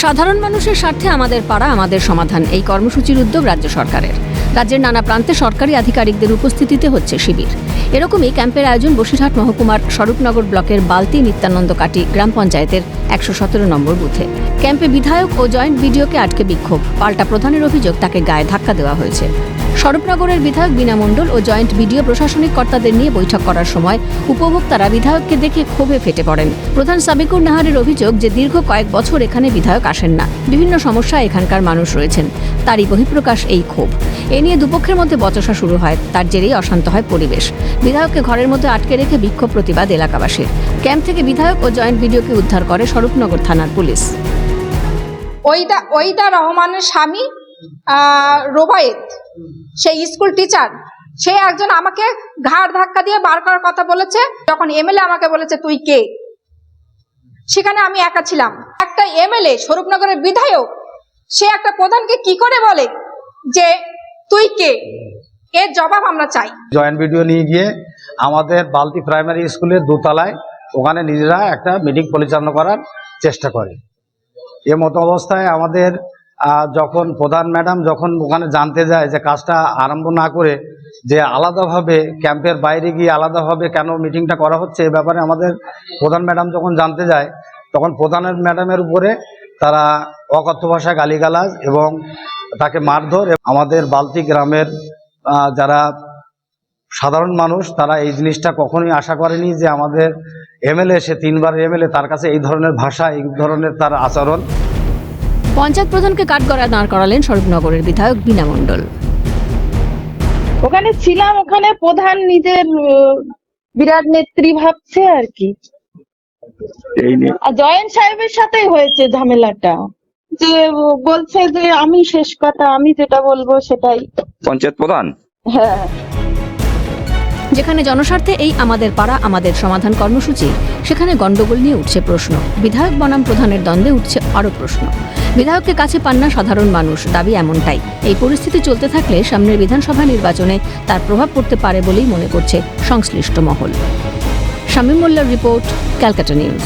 সাধারণ মানুষের স্বার্থে আমাদের পাড়া আমাদের সমাধান এই কর্মসূচির উদ্যোগ রাজ্য সরকারের। রাজ্যের নানা প্রান্তে সরকারি আধিকারিকদের উপস্থিতিতে হচ্ছে শিবির। এরকমই ক্যাম্পের আয়োজন বসিরহাট মহকুমার স্বরূপনগর ব্লকের বালতি নিত্যানন্দ কাটি গ্রাম পঞ্চায়েতের ১১৭ নম্বর বুথে। ক্যাম্পে বিধায়ক ও জয়েন্ট বিডিওকে আটকে বিক্ষোভ, পাল্টা প্রধানের অভিযোগ তাকে গায়ে ধাক্কা দেওয়া হয়েছে। স্বরূপনগরের বিধায়ক বীণা মণ্ডল ও জয়েন্ট বিডিও প্রশাসনিক কর্তাদের নিয়ে বৈঠক করার সময় উপভোক্তারা বিধায়ককে দেখে ক্ষোভে ফেটে পড়েন। প্রধান সাবিকুর নাহারের অভিযোগ যে দীর্ঘ কয়েক বছর এখানে বিধায়ক আসেন না, বিভিন্ন সমস্যায় এখানকার মানুষ রয়েছেন, তারই বহিঃপ্রকাশ এই ক্ষোভ। এ নিয়ে দুপক্ষের মধ্যে বচসা শুরু হয়, তার জেরেই অশান্ত হয় পরিবেশ। বিধায়ককে ঘরের মধ্যে আটকে রেখে বিক্ষোভ প্রতিবাদ এলাকাবাসীর। ক্যাম্প থেকে বিধায়ক ও জয়েন্ট বিডিওকে উদ্ধার করে স্বরূপনগর থানার পুলিশ। ওইদা রহমানের স্বামী রোবায়েত, সেই স্কুল টিচার, সে একজন আমাকে ঘাড় ধাক্কা দিয়ে বার করার কথা বলেছে। যখন এমএলএ আমাকে বলেছে তুই কে, সেখানে আমি একা ছিলাম। একটা এমএলএ স্বরূপনগরের বিধায়ক, সে একটা প্রধানকে কি করে বলে যে তুই কে? এর জবাব আমরা চাই। জয়েন্ট ভিডিও নিয়ে গিয়ে আমাদের বালতি প্রাইমারি স্কুলের দোতলায় ওখানে নিজেরা একটা মিটিং পরিচালনা করার চেষ্টা করে। এ মতো অবস্থায় আমাদের যখন প্রধান ম্যাডাম যখন ওখানে জানতে যায় যে কাজটা আরম্ভ না করে যে আলাদাভাবে ক্যাম্পের বাইরে গিয়ে আলাদাভাবে কেন মিটিংটা করা হচ্ছে, এ ব্যাপারে আমাদের প্রধান ম্যাডাম যখন জানতে যায়, তখন প্রধানের ম্যাডামের উপরে তারা অকথ্য ভাষায় গালিগালাজ এবং তাকে মারধর। আমাদের বালতি গ্রামের যারা সাধারণ মানুষ, তারা এই জিনিসটা কখনোই আশা করেনি যে আমাদের এমএলএ, সে 3 বার এমএলএ, তার কাছে এই ধরনের ভাষা, এই ধরনের তার আচরণ। পঞ্চায়েত প্রধানকে কাঠগড়ায় দাঁড় করালেন স্বরূপনগরের বিধায়ক বীণা মণ্ডল। ওখানে ছিলাম, ওখানে প্রধান নিজের বিরাট নেত্রী ভাবছে আর কি। আর জয়েন্ট সাহেবের সাথেই হয়েছে ঝামেলাটা, যে বলছে যে আমি শেষ কথা, আমি যেটা বলবো সেটাই। পঞ্চায়েত প্রধান, হ্যাঁ, যেখানে জনস্বার্থে এই আমাদের পাড়া আমাদের সমাধান কর্মসূচি, সেখানে গন্ডগোল নিয়ে উঠছে প্রশ্ন। বিধায়ক বনাম প্রধানের দ্বন্দ্বে উঠছে আরও প্রশ্ন। বিধায়ককে কাছে পান না সাধারণ মানুষ, দাবি এমনটাই। এই পরিস্থিতি চলতে থাকলে সামনের বিধানসভা নির্বাচনে তার প্রভাব পড়তে পারে বলেই মনে করছে সংশ্লিষ্ট মহল। শামীম মোল্লার রিপোর্ট, ক্যালকাটা নিউজ।